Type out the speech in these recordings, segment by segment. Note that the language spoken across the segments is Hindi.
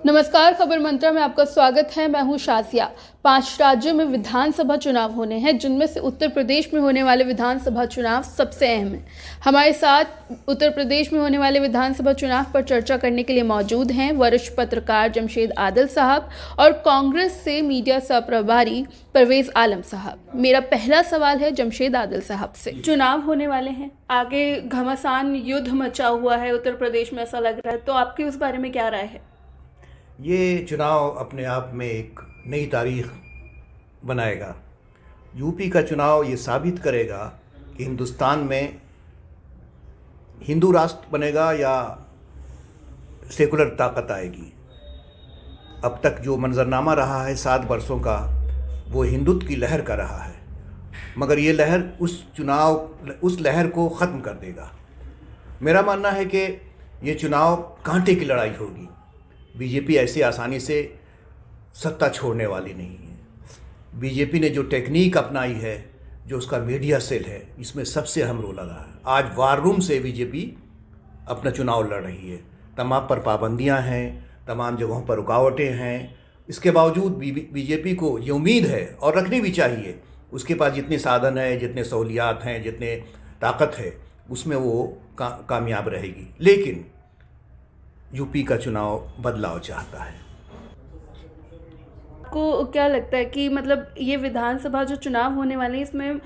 नमस्कार, खबर मंत्रा में आपका स्वागत है। मैं हूं शासिया। 5 राज्यों में विधानसभा चुनाव होने हैं, जिनमें से उत्तर प्रदेश में होने वाले विधानसभा चुनाव सबसे अहम है। हमारे साथ उत्तर प्रदेश में होने वाले विधानसभा चुनाव पर चर्चा करने के लिए मौजूद हैं वरिष्ठ पत्रकार जमशेद आदिल साहब और कांग्रेस से मीडिया सह प्रभारी परवेज आलम साहब। मेरा पहला सवाल है जमशेद आदिल साहब से। चुनाव होने वाले हैं, आगे घमासान युद्ध मचा हुआ है उत्तर प्रदेश में, ऐसा लग रहा है, तो आपकी उस बारे में क्या राय है? ये चुनाव अपने आप में एक नई तारीख बनाएगा। यूपी का चुनाव ये साबित करेगा कि हिंदुस्तान में हिंदू राष्ट्र बनेगा या सेकुलर ताकत आएगी। अब तक जो मंजरनामा रहा है 7 वर्षों का, वो हिंदुत्व की लहर का रहा है, मगर ये लहर उस लहर को ख़त्म कर देगा। मेरा मानना है कि ये चुनाव कांटे की लड़ाई होगी। बीजेपी ऐसी आसानी से सत्ता छोड़ने वाली नहीं है। बीजेपी ने जो टेक्निक अपनाई है, जो उसका मीडिया सेल है, इसमें सबसे अहम रोल अदा है। आज वार रूम से बीजेपी अपना चुनाव लड़ रही है। तमाम पर पाबंदियां हैं, तमाम जगहों पर रुकावटें हैं। इसके बावजूद बीजेपी को ये उम्मीद है, और रखनी भी चाहिए, उसके पास जितने साधन हैं, जितने सहूलियात हैं, जितने ताकत है, उसमें वो कामयाब रहेगी। लेकिन यूपी का चुनाव बदलाव चाहता है। आपको क्या लगता है कि मतलब ये विधानसभा जो चुनाव होने वाले हैं, इसमें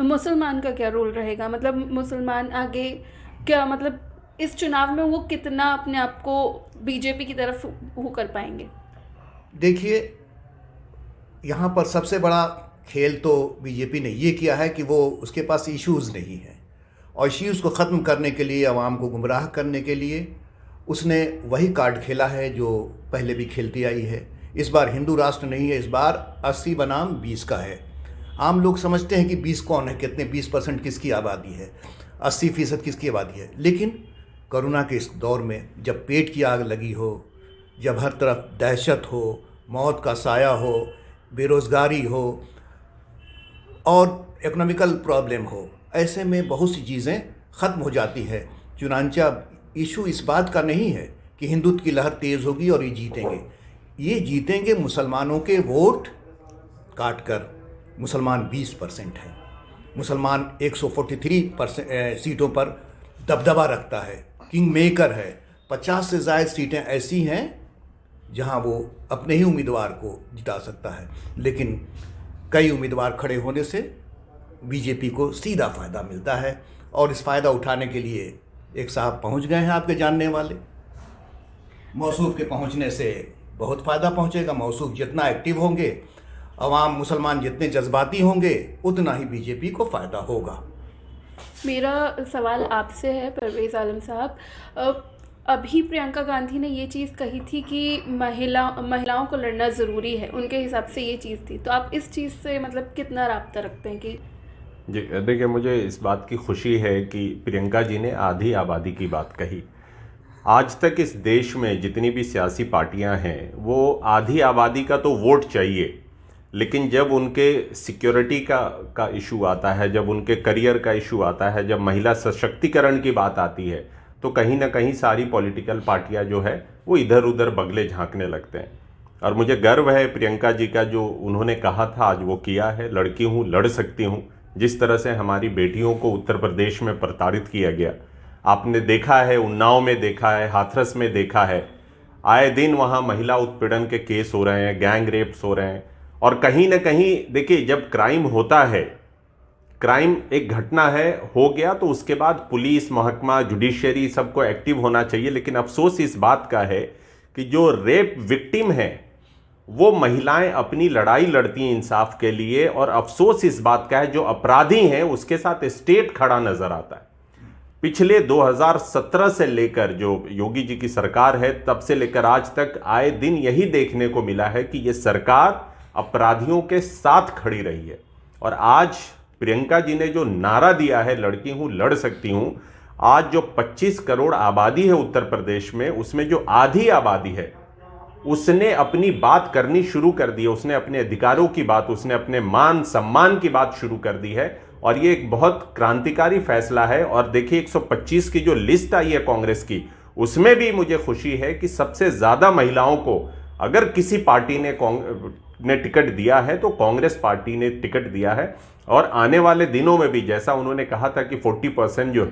मुसलमान का क्या रोल रहेगा? मतलब मुसलमान आगे क्या, मतलब इस चुनाव में वो कितना अपने आप को बीजेपी की तरफ वो कर पाएंगे? देखिए, यहाँ पर सबसे बड़ा खेल तो बीजेपी ने ये किया है कि वो उसके पास इश्यूज़ नहीं है, और इश्यूज़ को ख़त्म करने के लिए, आवाम को गुमराह करने के लिए उसने वही कार्ड खेला है जो पहले भी खेलती आई है। इस बार हिंदू राष्ट्र नहीं है, इस बार 80 बनाम 20 का है। आम लोग समझते हैं कि 20 कौन है, कितने 20% किसकी आबादी है, 80% किसकी आबादी है। लेकिन कोरोना के इस दौर में, जब पेट की आग लगी हो, जब हर तरफ दहशत हो, मौत का साया हो, बेरोज़गारी हो और इकोनॉमिकल प्रॉब्लम हो, ऐसे में बहुत सी चीज़ें ख़त्म हो जाती है। चुनांचा इशू इस बात का नहीं है कि हिंदुत्व की लहर तेज़ होगी और ये जीतेंगे मुसलमानों के वोट काट कर। मुसलमान 20% हैं। मुसलमान 143% सीटों पर दबदबा रखता है, किंग मेकर है। 50 से ज़्यादा सीटें ऐसी हैं जहां वो अपने ही उम्मीदवार को जिता सकता है। लेकिन कई उम्मीदवार खड़े होने से बीजेपी को सीधा फ़ायदा मिलता है, और इस फ़ायदा उठाने के लिए एक साहब पहुंच गए हैं, आपके जानने वाले। मौसूफ के पहुंचने से बहुत फ़ायदा पहुंचेगा। मौसूफ जितना एक्टिव होंगे, अवाम मुसलमान जितने जज्बाती होंगे, उतना ही बीजेपी को फ़ायदा होगा। मेरा सवाल आपसे है परवेज आलम साहब, अभी प्रियंका गांधी ने ये चीज़ कही थी कि महिलाओं को लड़ना ज़रूरी है, उनके हिसाब से ये चीज़ थी, तो आप इस चीज़ से मतलब कितना राब्ता रखते हैं कि? जी देखिए, मुझे इस बात की खुशी है कि प्रियंका जी ने आधी आबादी की बात कही। आज तक इस देश में जितनी भी सियासी पार्टियां हैं, वो आधी आबादी का तो वोट चाहिए, लेकिन जब उनके सिक्योरिटी का इशू आता है, जब उनके करियर का इशू आता है, जब महिला सशक्तिकरण की बात आती है, तो कहीं ना कहीं सारी पॉलिटिकल पार्टियां जो है वो इधर उधर बगले झांकने लगते हैं। और मुझे गर्व है प्रियंका जी का, जो उन्होंने कहा था आज वो किया है। लड़की हूँ, लड़ सकती हूँ। जिस तरह से हमारी बेटियों को उत्तर प्रदेश में प्रताड़ित किया गया, आपने देखा है, उन्नाव में देखा है, हाथरस में देखा है, आए दिन वहाँ महिला उत्पीड़न के केस हो रहे हैं, गैंग रेप्स हो रहे हैं। और कहीं ना कहीं देखिए, जब क्राइम होता है, क्राइम एक घटना है, हो गया, तो उसके बाद पुलिस महकमा, जुडिशरी, सबको एक्टिव होना चाहिए। लेकिन अफसोस इस बात का है कि जो रेप विक्टिम है वो महिलाएं अपनी लड़ाई लड़ती हैं इंसाफ के लिए, और अफसोस इस बात का है जो अपराधी हैं उसके साथ स्टेट खड़ा नजर आता है। पिछले 2017 से लेकर जो योगी जी की सरकार है, तब से लेकर आज तक आए दिन यही देखने को मिला है कि ये सरकार अपराधियों के साथ खड़ी रही है। और आज प्रियंका जी ने जो नारा दिया है, लड़की हूं, लड़ सकती हूं, आज जो 25 करोड़ आबादी है उत्तर प्रदेश में, उसमें जो आधी आबादी है उसने अपनी बात करनी शुरू कर दी है। उसने अपने अधिकारों की बात, उसने अपने मान सम्मान की बात शुरू कर दी है, और ये एक बहुत क्रांतिकारी फैसला है। और देखिए, 125 की जो लिस्ट आई है कांग्रेस की, उसमें भी मुझे खुशी है कि सबसे ज़्यादा महिलाओं को अगर किसी पार्टी ने टिकट दिया है तो कांग्रेस पार्टी ने टिकट दिया है। और आने वाले दिनों में भी जैसा उन्होंने कहा था कि 40% जो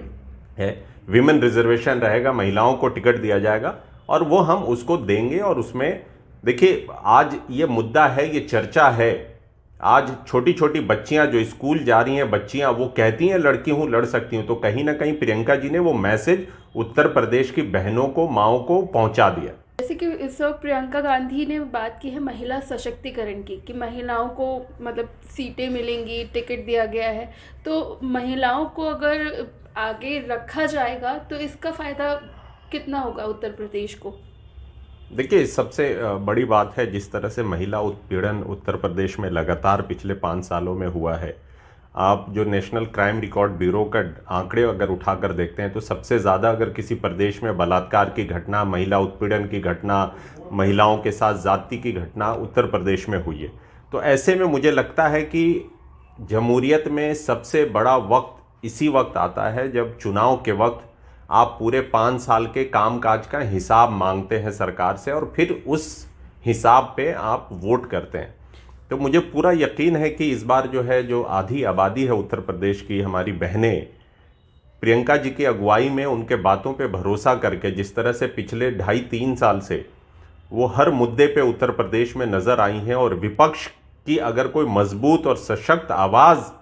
है विमेन रिजर्वेशन रहेगा, महिलाओं को टिकट दिया जाएगा, और वो हम उसको देंगे। और उसमें देखिए, आज ये मुद्दा है, ये चर्चा है, आज छोटी छोटी बच्चियां जो स्कूल जा रही हैं, बच्चियां वो कहती हैं लड़की हूं, लड़ सकती हूं, तो कहीं ना कहीं प्रियंका जी ने वो मैसेज उत्तर प्रदेश की बहनों को, माओं को पहुंचा दिया। जैसे कि इस वक्त प्रियंका गांधी ने बात की है महिला सशक्तिकरण की, कि महिलाओं को मतलब सीटें मिलेंगी, टिकट दिया गया है, तो महिलाओं को अगर आगे रखा जाएगा तो इसका फ़ायदा कितना होगा उत्तर प्रदेश को? देखिए, सबसे बड़ी बात है जिस तरह से महिला उत्पीड़न उत्तर प्रदेश में लगातार पिछले 5 सालों में हुआ है। आप जो नेशनल क्राइम रिकॉर्ड ब्यूरो का आंकड़े अगर उठाकर देखते हैं तो सबसे ज़्यादा अगर किसी प्रदेश में बलात्कार की घटना, महिला उत्पीड़न की घटना, महिलाओं के साथ ज़्यादती की घटना उत्तर प्रदेश में हुई है। तो ऐसे में मुझे लगता है कि जमहूरियत में सबसे बड़ा वक्त इसी वक्त आता है जब चुनाव के वक्त आप पूरे 5 साल के कामकाज का हिसाब मांगते हैं सरकार से और फिर उस हिसाब पे आप वोट करते हैं। तो मुझे पूरा यकीन है कि इस बार जो है, जो आधी आबादी है उत्तर प्रदेश की, हमारी बहनें प्रियंका जी की अगुवाई में उनके बातों पे भरोसा करके, जिस तरह से पिछले 2.5-3 साल से वो हर मुद्दे पे उत्तर प्रदेश में नज़र आई हैं, और विपक्ष की अगर कोई मजबूत और सशक्त आवाज़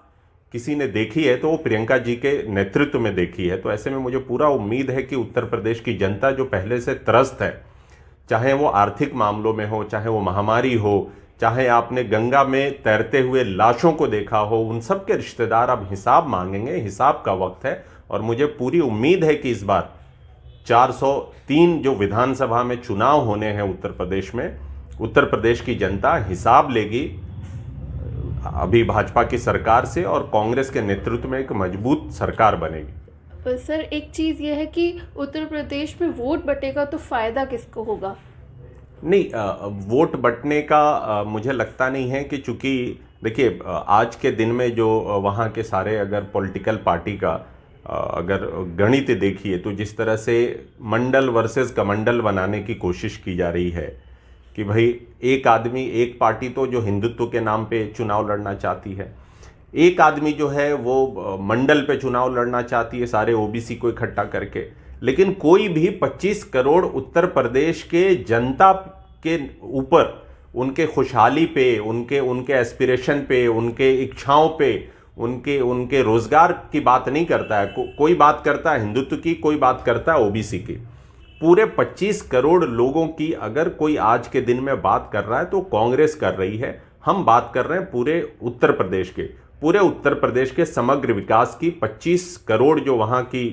किसी ने देखी है तो वो प्रियंका जी के नेतृत्व में देखी है। तो ऐसे में मुझे पूरा उम्मीद है कि उत्तर प्रदेश की जनता जो पहले से त्रस्त है, चाहे वो आर्थिक मामलों में हो, चाहे वो महामारी हो, चाहे आपने गंगा में तैरते हुए लाशों को देखा हो, उन सब के रिश्तेदार अब हिसाब मांगेंगे। हिसाब का वक्त है और मुझे पूरी उम्मीद है कि इस बार 403 जो विधानसभा में चुनाव होने हैं उत्तर प्रदेश में, उत्तर प्रदेश की जनता हिसाब लेगी अभी भाजपा की सरकार से, और कांग्रेस के नेतृत्व में एक मजबूत सरकार बनेगी। पर सर, एक चीज़ यह है कि उत्तर प्रदेश में वोट बटेगा तो फ़ायदा किसको होगा? नहीं, वोट बंटने का मुझे लगता नहीं है कि, चूंकि देखिए आज के दिन में जो वहाँ के सारे अगर पॉलिटिकल पार्टी का अगर गणित देखिए तो जिस तरह से मंडल वर्सेस कमंडल बनाने की कोशिश की जा रही है कि भाई एक आदमी, एक पार्टी तो जो हिंदुत्व के नाम पे चुनाव लड़ना चाहती है, एक आदमी जो है वो मंडल पे चुनाव लड़ना चाहती है सारे ओबीसी को इकट्ठा करके, लेकिन कोई भी 25 करोड़ उत्तर प्रदेश के जनता के ऊपर, उनके खुशहाली पे, उनके एस्पिरेशन पे, उनके इच्छाओं पे, उनके रोजगार की बात नहीं करता है। कोई बात करता है हिंदुत्व की, कोई बात करता है ओबीसी की। पूरे 25 करोड़ लोगों की अगर कोई आज के दिन में बात कर रहा है तो कांग्रेस कर रही है। हम बात कर रहे हैं पूरे उत्तर प्रदेश के समग्र विकास की। 25 करोड़ जो वहाँ की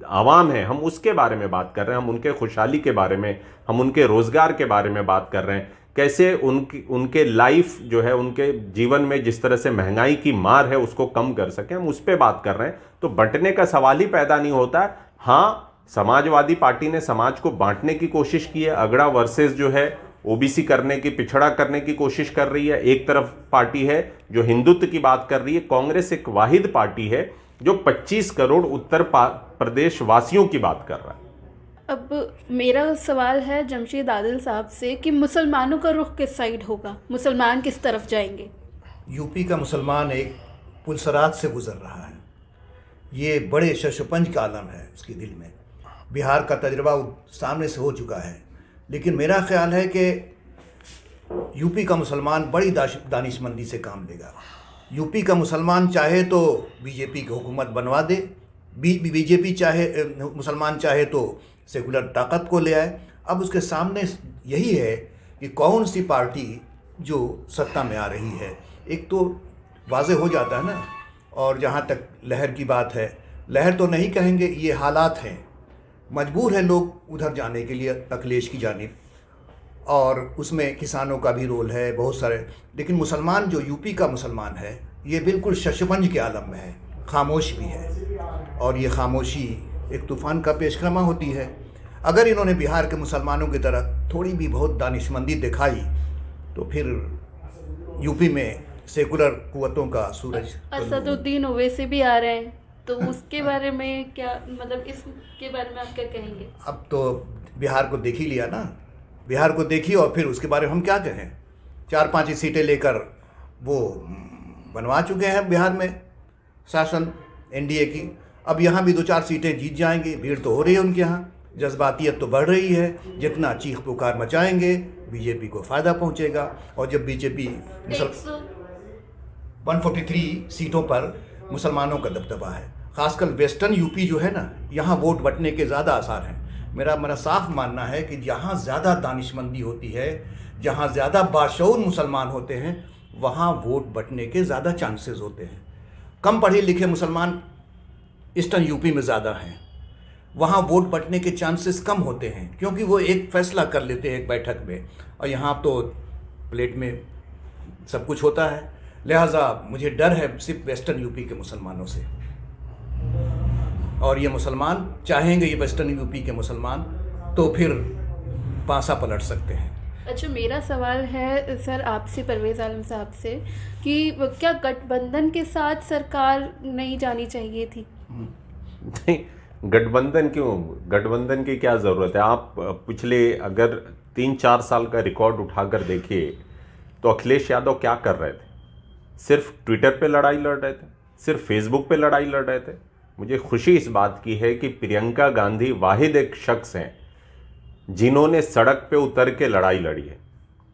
आवाम है, हम उसके बारे में बात कर रहे हैं, हम उनके खुशहाली के बारे में, हम उनके रोजगार के बारे में बात कर रहे हैं, कैसे उनके लाइफ जो है, उनके जीवन में जिस तरह से महंगाई की मार है उसको कम कर सकें, हम उस पर बात कर रहे हैं। तो बंटने का सवाल ही पैदा नहीं होता है। हाँ, समाजवादी पार्टी ने समाज को बांटने की कोशिश की है, अगड़ा वर्सेस जो है ओबीसी करने की, पिछड़ा करने की कोशिश कर रही है। एक तरफ पार्टी है जो हिंदुत्व की बात कर रही है, कांग्रेस एक वाहिद पार्टी है जो 25 करोड़ उत्तर प्रदेश वासियों की बात कर रहा है। अब मेरा सवाल है जमशेद आदिल साहब से कि मुसलमानों का रुख किस साइड होगा, मुसलमान किस तरफ जाएंगे? यूपी का मुसलमान एक पुलसरात से गुजर रहा है, ये बड़े शशपंज का आलम है उसके दिल में। बिहार का तजर्बा सामने से हो चुका है, लेकिन मेरा ख्याल है कि यूपी का मुसलमान बड़ी दानिशमंदी से काम लेगा। यूपी का मुसलमान चाहे तो बीजेपी की हुकूमत बनवा दे, बीजेपी चाहे, मुसलमान चाहे तो सेकुलर ताकत को ले आए। अब उसके सामने यही है कि कौन सी पार्टी जो सत्ता में आ रही है, एक तो वाज़े हो जाता है ना। और जहाँ तक लहर की बात है, लहर तो नहीं कहेंगे, ये हालात हैं, मजबूर है लोग उधर जाने के लिए, अखिलेश की जानिब, और उसमें किसानों का भी रोल है, बहुत सारे। लेकिन मुसलमान जो यूपी का मुसलमान है, ये बिल्कुल शशपंज के आलम में है, खामोश भी है, और ये खामोशी एक तूफ़ान का पेशखमा होती है। अगर इन्होंने बिहार के मुसलमानों की तरह थोड़ी भी बहुत दानिशमंदी दिखाई तो फिर यूपी में सेकुलर कुव्वतों का सूरज। असदुद्दीन ओवैसी भी आ रहे हैं। तो उसके बारे में क्या, मतलब इसके बारे में आप क्या कहेंगे? अब तो बिहार को देख ही लिया ना, बिहार को देखी और फिर उसके बारे में हम क्या कहें। 4-5 ही सीटें लेकर वो बनवा चुके हैं बिहार में शासन एनडीए की। अब यहाँ भी 2-4 सीटें जीत जाएंगे। भीड़ तो हो रही है उनके यहाँ, जज्बातियत तो बढ़ रही है। जितना चीख पुकार मचाएंगे बीजेपी को फ़ायदा पहुँचेगा। और जब बीजेपी 143 सीटों पर मुसलमानों का दबदबा है, खासकर वेस्टर्न यूपी जो है ना, यहाँ वोट बंटने के ज़्यादा आसार हैं। मेरा साफ मानना है कि जहाँ ज़्यादा दानिशमंदी होती है, जहाँ ज़्यादा बाशऊर मुसलमान होते हैं, वहाँ वोट बंटने के ज़्यादा चांसेस होते हैं। कम पढ़े लिखे मुसलमान ईस्टर्न यूपी में ज़्यादा हैं, वहाँ वोट बंटने के चांसेस कम होते हैं, क्योंकि वो एक फैसला कर लेते हैं एक बैठक में। और यहाँ तो प्लेट में सब कुछ होता है। लिहाजा मुझे डर है सिर्फ वेस्टर्न यूपी के मुसलमानों से। और ये मुसलमान चाहेंगे, ये वेस्टर्न यूपी के मुसलमान, तो फिर पासा पलट सकते हैं। अच्छा, मेरा सवाल है सर आपसे, परवेज़ आलम साहब से, कि क्या गठबंधन के साथ सरकार नहीं जानी चाहिए थी? नहीं, गठबंधन क्यों? गठबंधन की क्या ज़रूरत है? आप पिछले अगर 3-4 साल का रिकॉर्ड उठाकर देखिए तो अखिलेश यादव क्या कर रहे थे? सिर्फ ट्विटर पे लड़ाई लड़ रहे थे, सिर्फ फेसबुक पे लड़ाई लड़ रहे थे। मुझे खुशी इस बात की है कि प्रियंका गांधी वाहिद एक शख्स हैं जिन्होंने सड़क पे उतर के लड़ाई लड़ी है।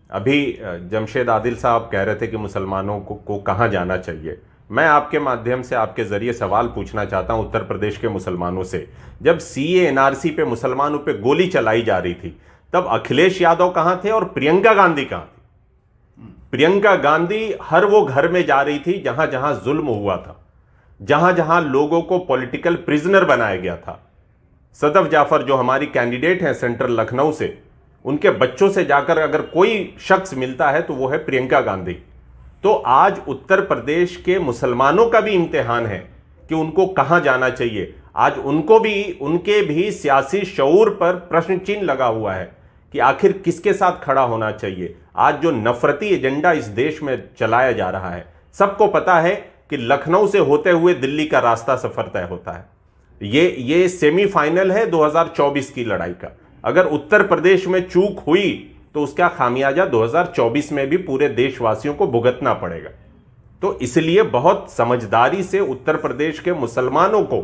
अभी जमशेद आदिल साहब कह रहे थे कि मुसलमानों को कहाँ जाना चाहिए। मैं आपके माध्यम से आपके ज़रिए सवाल पूछना चाहता हूँ उत्तर प्रदेश के मुसलमानों से। जब CA NRC पे मुसलमानों पे गोली चलाई जा रही थी, तब अखिलेश यादव कहाँ थे और प्रियंका गांधी कहाँ थी? प्रियंका गांधी हर वो घर में जा रही थी जहां जहां जुल्म हुआ था, जहां जहां लोगों को पॉलिटिकल प्रिजनर बनाया गया था। सदफ जाफर जो हमारी कैंडिडेट हैं सेंट्रल लखनऊ से, उनके बच्चों से जाकर अगर कोई शख्स मिलता है तो वो है प्रियंका गांधी। तो आज उत्तर प्रदेश के मुसलमानों का भी इम्तिहान है कि उनको कहां जाना चाहिए। आज उनको भी, उनके भी सियासी शऊर पर प्रश्न चिन्ह लगा हुआ है कि आखिर किसके साथ खड़ा होना चाहिए। आज जो नफरती एजेंडा इस देश में चलाया जा रहा है, सबको पता है कि लखनऊ से होते हुए दिल्ली का रास्ता सफर तय होता है। ये सेमीफाइनल है 2024 की लड़ाई का। अगर उत्तर प्रदेश में चूक हुई तो उसका खामियाजा 2024 में भी पूरे देशवासियों को भुगतना पड़ेगा। तो इसलिए बहुत समझदारी से उत्तर प्रदेश के मुसलमानों को,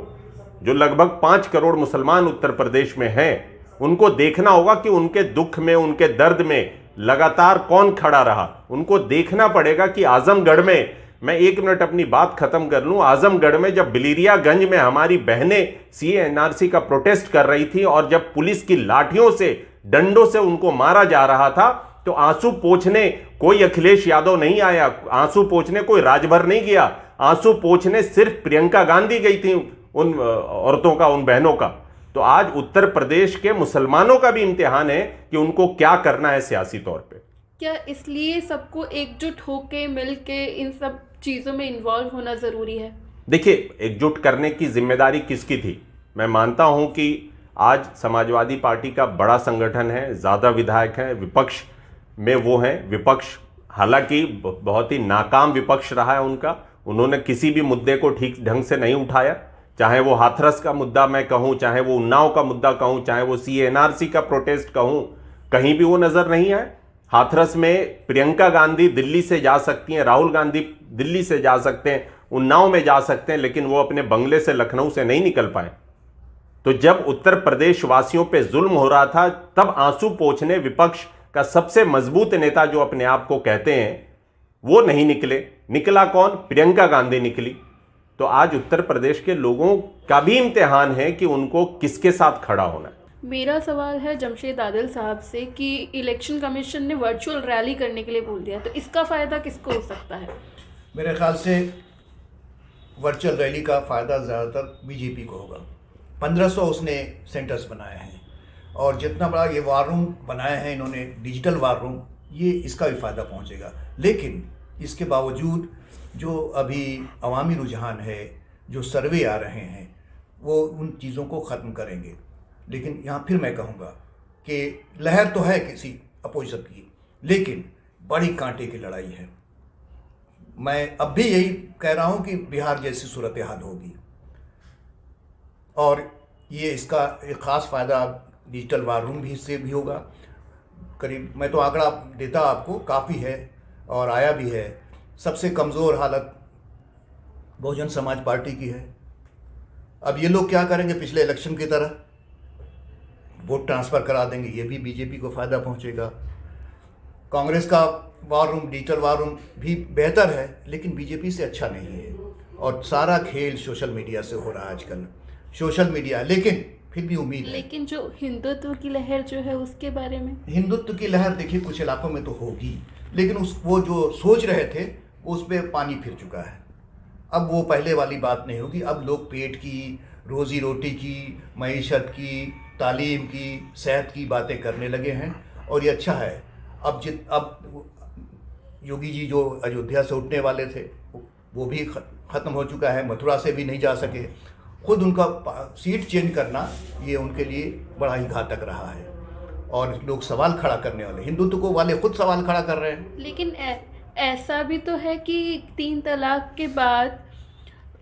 जो लगभग 5 करोड़ मुसलमान उत्तर प्रदेश में हैं, उनको देखना होगा कि उनके दुख में, उनके दर्द में लगातार कौन खड़ा रहा। उनको देखना पड़ेगा कि आजमगढ़ में, मैं 1 मिनट अपनी बात खत्म कर लूं, आजमगढ़ में जब बिलिरियागंज में हमारी बहनें CA NRC का प्रोटेस्ट कर रही थी और जब पुलिस की लाठियों से, डंडों से उनको मारा जा रहा था, तो आंसू पोंछने कोई अखिलेश यादव नहीं आया, आंसू पोंछने कोई राजभर नहीं गया, आंसू पोंछने सिर्फ प्रियंका गांधी गई थी उन औरतों का, उन बहनों का। तो आज उत्तर प्रदेश के मुसलमानों का भी इम्तिहान है कि उनको क्या करना है सियासी तौर पे। क्या इसलिए सबको एकजुट होके, मिलके इन सब चीज़ों में इन्वॉल्व होना ज़रूरी है? देखिए, एकजुट करने की जिम्मेदारी किसकी थी? मैं मानता हूं कि आज समाजवादी पार्टी का बड़ा संगठन है, ज़्यादा विधायक हैं, विपक्ष में वो हैं। विपक्ष हालांकि बहुत ही नाकाम विपक्ष रहा है उनका, उन्होंने किसी भी मुद्दे को ठीक ढंग से नहीं उठाया। चाहे वो हाथरस का मुद्दा मैं कहूं, चाहे वो उन्नाव का मुद्दा कहूं, चाहे वो CA NRC का प्रोटेस्ट कहूं, कहीं भी वो नजर नहीं आए। हाथरस में प्रियंका गांधी दिल्ली से जा सकती हैं, राहुल गांधी दिल्ली से जा सकते हैं, उन्नाव में जा सकते हैं, लेकिन वो अपने बंगले से, लखनऊ से नहीं निकल पाए। तो जब उत्तर प्रदेश वासियों पे जुल्म हो रहा था, तब आंसू पोंछने विपक्ष का सबसे मजबूत नेता जो अपने आप को कहते हैं, वो नहीं निकले। निकला कौन? प्रियंका गांधी निकली। तो आज उत्तर प्रदेश के लोगों का भी इम्तिहान है कि उनको किसके साथ खड़ा होना है। मेरा सवाल है जमशेद आदिल साहब से कि इलेक्शन कमीशन ने वर्चुअल रैली करने के लिए बोल दिया, तो इसका फ़ायदा किसको हो सकता है? मेरे ख्याल से वर्चुअल रैली का फ़ायदा ज़्यादातर बीजेपी को होगा। 1500 उसने सेंटर्स बनाए हैं और जितना बड़ा ये वार रूम बनाए हैं इन्होंने, डिजिटल वार रूम, ये इसका भी फ़ायदा पहुंचेगा। लेकिन इसके बावजूद जो अभी अवामी रुझान है, जो सर्वे आ रहे हैं, वो उन चीज़ों को ख़त्म करेंगे। लेकिन यहाँ फिर मैं कहूँगा कि लहर तो है किसी अपोजिशन की, लेकिन बड़ी कांटे की लड़ाई है। मैं अब भी यही कह रहा हूँ कि बिहार जैसी सूरत हाल होगी। और ये इसका एक ख़ास फ़ायदा डिजिटल वार रूम भी इससे भी होगा। करीब मैं तो आंकड़ा देता आपको, काफ़ी है और आया भी है। सबसे कमज़ोर हालत बहुजन समाज पार्टी की है। अब ये लोग क्या करेंगे, पिछले इलेक्शन की तरह वोट ट्रांसफ़र करा देंगे, ये भी बीजेपी को फ़ायदा पहुंचेगा। कांग्रेस का war room, digital war room भी बेहतर है, लेकिन बीजेपी से अच्छा नहीं है। और सारा खेल सोशल मीडिया से हो रहा है आजकल, सोशल मीडिया। लेकिन फिर भी उम्मीद है। लेकिन जो हिंदुत्व की लहर जो है उसके बारे में, हिंदुत्व की लहर देखिए कुछ इलाकों में तो होगी, लेकिन वो जो सोच रहे थे उस पर पानी फिर चुका है। अब वो पहले वाली बात नहीं होगी। अब लोग पेट की, रोज़ी रोटी की, मईशत की, तालीम की, सेहत की बातें करने लगे हैं और ये अच्छा है। अब योगी जी जो अयोध्या से उठने वाले थे वो भी ख़त्म हो चुका है, मथुरा से भी नहीं जा सके। खुद उनका सीट चेंज करना ये उनके लिए बड़ा ही घातक रहा है और लोग सवाल खड़ा करने वाले, हिंदुत्व को वाले खुद सवाल खड़ा कर रहे हैं। लेकिन ऐसा भी तो है कि 3 तलाक के बाद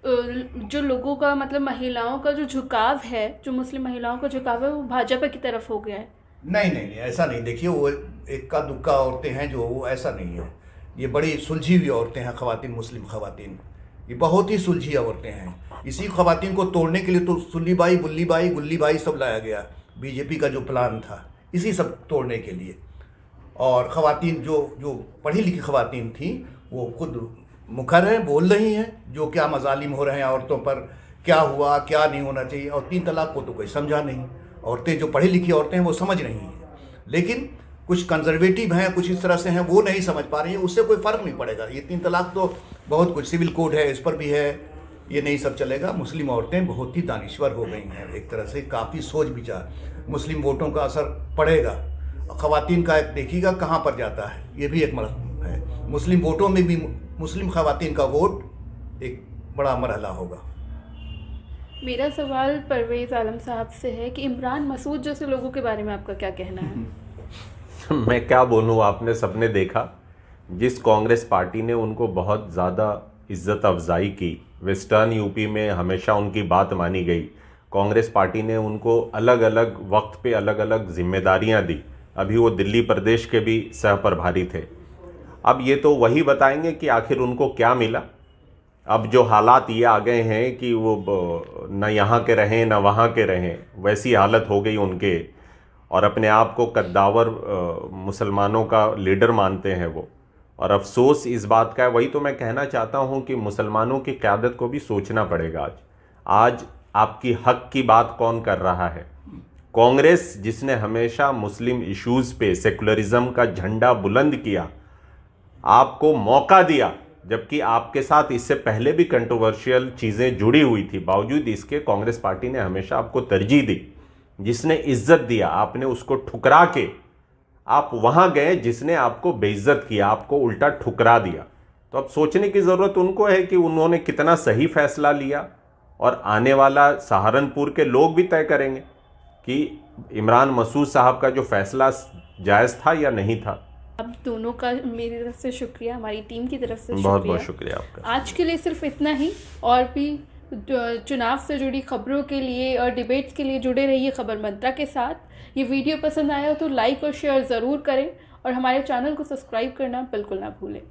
जो लोगों का मतलब महिलाओं का जो झुकाव है, जो मुस्लिम महिलाओं का झुकाव है, वो भाजपा की तरफ हो गया है। नहीं नहीं नहीं, ऐसा नहीं। देखिए वो इक्का दुक्का औरतें हैं जो, वो ऐसा नहीं है। ये बड़ी सुलझी हुई औरतें हैं, ख़वातीन, मुस्लिम ख़वातीन, ये बहुत ही सुलझी औरतें हैं। इसी ख़वातीन को तोड़ने के लिए तो सुल्ली बाई, बुल्ली बाई, गुल्ली बाई सब लाया गया। बीजेपी का जो प्लान था इसी सब तोड़ने के लिए। और ख़वातीन जो पढ़ी लिखी ख़वातीन थी वो खुद मुखर हैं, बोल रही हैं जो क्या मजालिम हो रहे हैं औरतों पर, क्या हुआ, क्या नहीं होना चाहिए। और 3 तलाक को तो कोई समझा नहीं। औरतें जो पढ़ी लिखी औरतें हैं वो समझ रही हैं, लेकिन कुछ कंजर्वेटिव हैं, कुछ इस तरह से हैं, वो नहीं समझ पा रही हैं। उससे कोई फ़र्क नहीं पड़ेगा। ये 3 तलाक तो बहुत कुछ, सिविल कोड है, इस पर भी है, ये नहीं सब चलेगा। मुस्लिम औरतें बहुत ही दानिश्वर हो गई हैं, एक तरह से काफ़ी सोच विचार। मुस्लिम वोटों का असर पड़ेगा। ख़वातीन का एक देखिएगा कहाँ पर जाता है, ये भी एक मरहला है। मुस्लिम वोटों में भी मुस्लिम ख़वातीन का वोट एक बड़ा मरहला होगा। मेरा सवाल परवेज़ आलम साहब से है कि इमरान मसूद जैसे लोगों के बारे में आपका क्या कहना है? मैं क्या बोलूँ, आपने सबने देखा जिस कांग्रेस पार्टी ने उनको बहुत ज़्यादा इज्जत अफजाई की, वेस्टर्न यूपी में हमेशा उनकी बात मानी गई। कांग्रेस पार्टी ने उनको अलग अलग वक्त पे अलग अलग जिम्मेदारियां दी। अभी वो दिल्ली प्रदेश के भी सह प्रभारी थे। अब ये तो वही बताएंगे कि आखिर उनको क्या मिला। अब जो हालात ये आ गए हैं कि वो न यहाँ के रहें न वहाँ के रहें, वैसी हालत हो गई उनके, और अपने आप को कद्दावर मुसलमानों का लीडर मानते हैं वो। और अफसोस इस बात का है, वही तो मैं कहना चाहता हूँ कि मुसलमानों की क़यादत को भी सोचना पड़ेगा। आज आपकी हक की बात कौन कर रहा है? कांग्रेस, जिसने हमेशा मुस्लिम इश्यूज़ पे सेकुलरिज्म का झंडा बुलंद किया, आपको मौका दिया, जबकि आपके साथ इससे पहले भी कंट्रोवर्शियल चीज़ें जुड़ी हुई थी, बावजूद इसके कांग्रेस पार्टी ने हमेशा आपको तरजीह दी। जिसने इज्जत दिया आपने उसको ठुकरा के आप वहाँ गए, जिसने आपको बेइज्जत किया आपको उल्टा ठुकरा दिया। तो अब सोचने की ज़रूरत उनको है कि उन्होंने कितना सही फैसला लिया, और आने वाला सहारनपुर के लोग भी तय करेंगे कि इमरान मसूद साहब का जो फैसला जायज़ था या नहीं था। अब दोनों का मेरी तरफ से शुक्रिया, हमारी टीम की तरफ से बहुत बहुत शुक्रिया आपका। आज के लिए सिर्फ इतना ही। और भी चुनाव से जुड़ी खबरों के लिए और डिबेट्स के लिए जुड़े रहिए खबर मंत्रा के साथ। ये वीडियो पसंद आया तो लाइक और शेयर ज़रूर करें और हमारे चैनल को सब्सक्राइब करना बिल्कुल ना भूलें।